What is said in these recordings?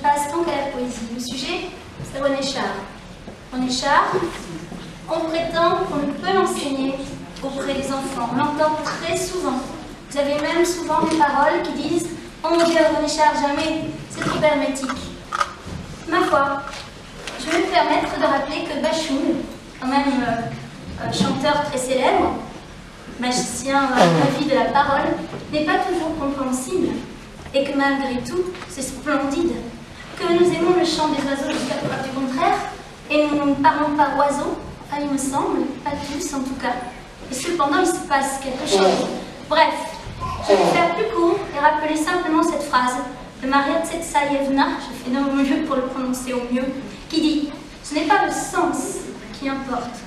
passe-temps qu'à la poésie. Le sujet, c'est René Char. René Char, on prétend qu'on ne peut l'enseigner auprès des enfants. On l'entend très souvent. Vous avez même souvent des paroles qui disent « Oh mon Dieu, René Char, jamais, c'est trop hermétique ». Ma foi, je vais me permettre de rappeler que Bachoul, quand même chanteur très célèbre, magicien à la vie de la parole, n'est pas toujours compréhensible, et que malgré tout, c'est splendide, que nous aimons le chant des oiseaux jusqu'à preuve du contraire, et nous ne parlons pas oiseaux, enfin il me semble, pas tous en tout cas, et cependant il se passe quelque chose. Bref, je vais faire plus court et rappeler simplement cette phrase de Maria Tsetsaïevna, je fais de mon mieux pour le prononcer au mieux, qui dit « Ce n'est pas le sens qui importe,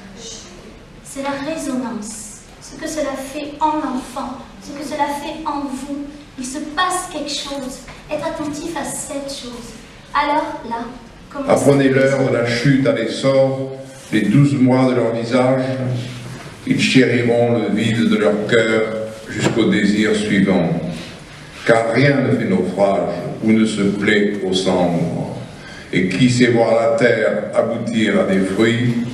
c'est la résonance, ce que cela fait en l'enfant, ce que cela fait en vous. Il se passe quelque chose, être attentif à cette chose. Alors là, apprenez-leur de la chute à l'essor, les 12 mois de leur visage, ils chériront le vide de leur cœur jusqu'au désir suivant. Car rien ne fait naufrage ou ne se plaît aux cendres. Et qui sait voir la terre aboutir à des fruits,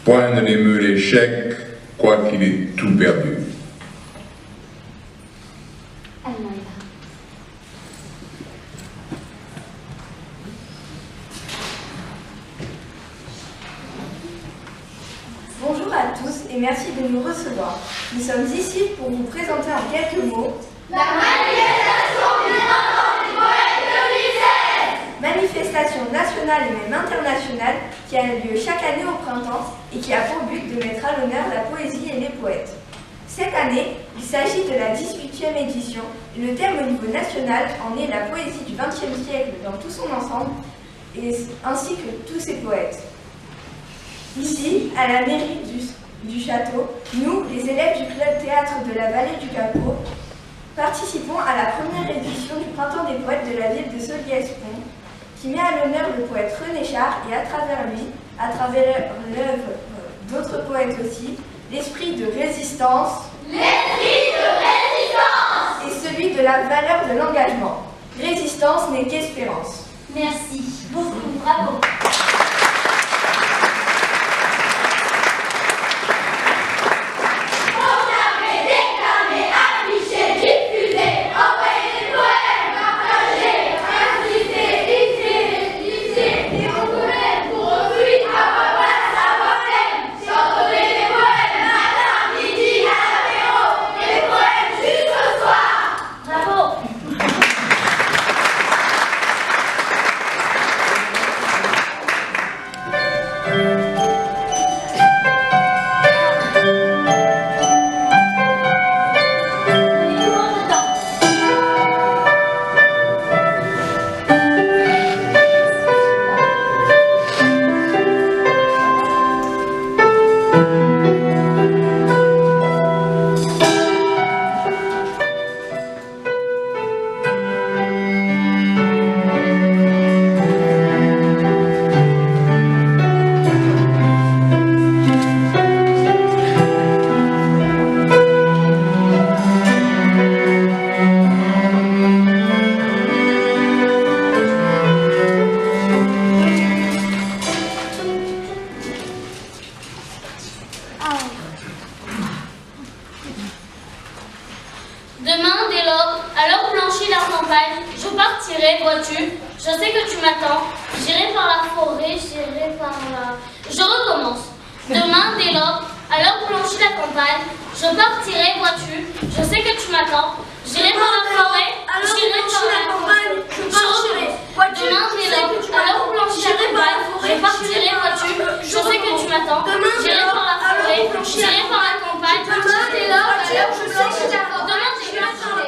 point ne l'émeut l'échec, quoiqu'il ait tout perdu. Bonjour à tous et merci de nous recevoir. Nous sommes ici pour vous présenter en quelques mots la manifestation du printemps des poètes de l'Isère. Manifestation nationale et même internationale qui a lieu chaque année au printemps et qui a pour but de mettre à l'honneur la poésie et les poètes. Cette année, il s'agit de la 18e édition et le thème au niveau national en est la poésie du XXe siècle dans tout son ensemble ainsi que tous ses poètes. Ici, à la mairie du château, nous, les élèves du club théâtre de la vallée du Capot, participons à la première édition du Printemps des poètes de la ville de Solliès-Pont, qui met à l'honneur le poète René Char et à travers lui, à travers l'œuvre d'autres poètes aussi, l'esprit de résistance, et celui de la valeur de l'engagement. Résistance n'est qu'espérance. Merci beaucoup, bravo. Demain, dès l'aube, à l'heure blanchie la campagne, je partirai, vois-tu, je sais que tu m'attends, j'irai par la forêt, j'irai par la... Je recommence. Demain, dès l'aube, à l'heure blanchie la campagne, je partirai, vois-tu, je sais que tu m'attends, j'irai par la forêt, j'irai par la campagne, je recommence. Demain, dès l'aube, à l'heure blanchie la campagne, je partirai, vois-tu, je sais que tu m'attends, j'irai par la forêt, j'irai par la campagne, demain, dès l'aube, à l'heure je sais que tu m'attends, demain, dès l'aube, à l'heure je sais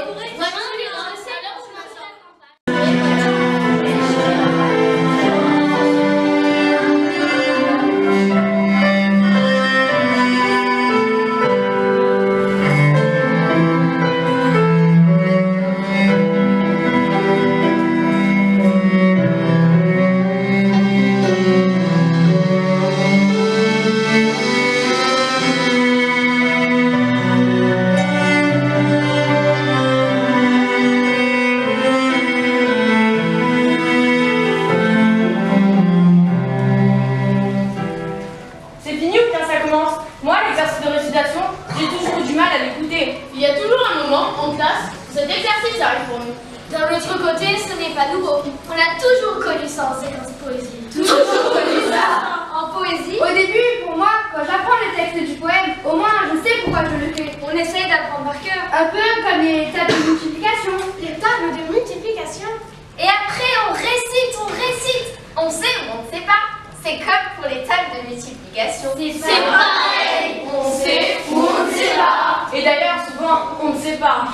pas nouveau. On a toujours connu ça en séquence poésie. Toujours connu ça. En poésie, Au début, pour moi, quand j'apprends le texte du poème, au moins je sais pourquoi je le fais. on essaye d'apprendre par cœur. Un peu comme les tables de multiplication. Les tables de multiplication. Et après, on récite, on récite. On sait ou on ne sait pas. C'est comme pour les tables de multiplication. C'est pareil. On sait ou on ne sait pas. Et d'ailleurs, souvent, on ne sait pas.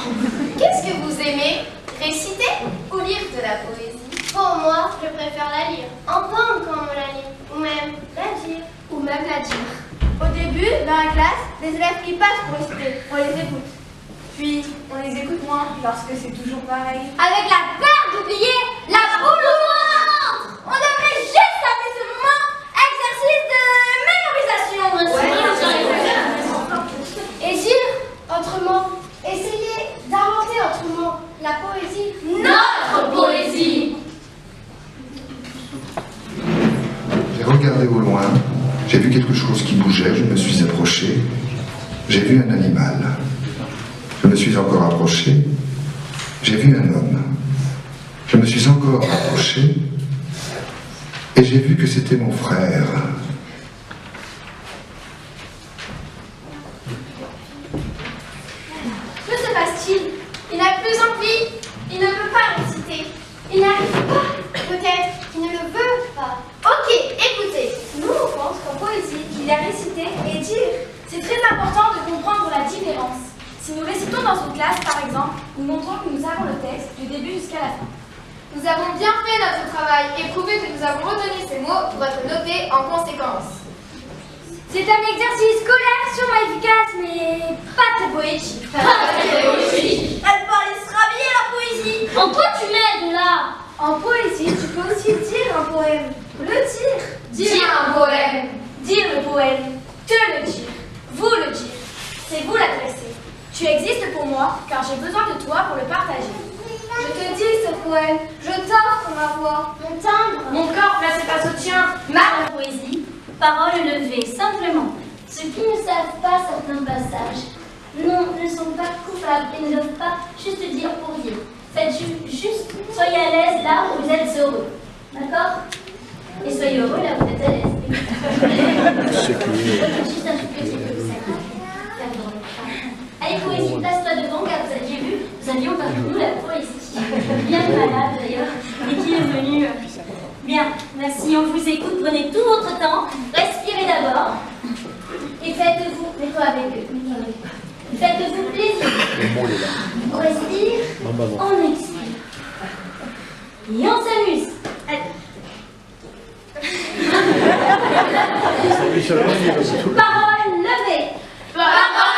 Qu'est-ce que vous aimez? Réciter ou lire de la poésie? Pour moi, je préfère la lire. Entendre quand on la lit. Ou même la dire. Ou même la dire. Au début, dans la classe, les élèves qui passent pour réciter, on les écoute. Puis, on les écoute moins parce que c'est toujours pareil. Avec la peur d'oublier la boule au ventre. On devrait juste appeler ce moment exercice de mémorisation. Et dire autrement, essayer d'inventer autrement la poésie. Notre poésie. J'ai regardé au loin, j'ai vu quelque chose qui bougeait, je me suis approché, j'ai vu un animal. Je me suis encore approché, j'ai vu un homme. Je me suis encore approché et j'ai vu que c'était mon frère. Que se passe-t-il? Il n'a plus envie, il ne peut pas réciter. Il n'arrive pas, peut-être qu'il ne le veut pas. Ok, écoutez, nous on pense qu'en poésie, il y a réciter et dire. C'est très important de comprendre la différence. Si nous récitons dans une classe, par exemple, nous montrons que nous avons le texte du début jusqu'à la fin. Nous avons bien fait notre travail et prouvé que nous avons retenu ces mots pour être notés en conséquence. C'est un exercice scolaire sûrement efficace, mais pas très poétique. Elle parlait se rhabiller la poésie. En quoi tu m'aides là? En poésie, tu peux aussi dire un poème. Le dire. Dire un poème. Dire le poème. Te le dire. Vous le dire. C'est vous l'adresser. Tu existes pour moi, car j'ai besoin de toi pour le partager. Je te dis ce poème. Je t'offre ma voix. Mon timbre. Mon corps placé face au tien. Ma poésie. Parole levée, simplement. Ceux qui ne savent pas certains passages ne sont pas coupables et ne doivent pas juste dire pour dire. Faites juste, soyez à l'aise là où vous êtes heureux. D'accord? Et soyez heureux là où vous êtes à l'aise. Juste un tout petit peu, ça va. Allez, poésie, place-toi devant, car vous aviez vu, nous avions parmi nous la poésie. Bien malade d'ailleurs, et qui est venue. Bien, merci, on vous écoute, prenez tout votre temps, respirez d'abord, et faites-vous, mets-toi avec eux, faites-vous plaisir. On respire, on expire, et on s'amuse. Parole levée. Parole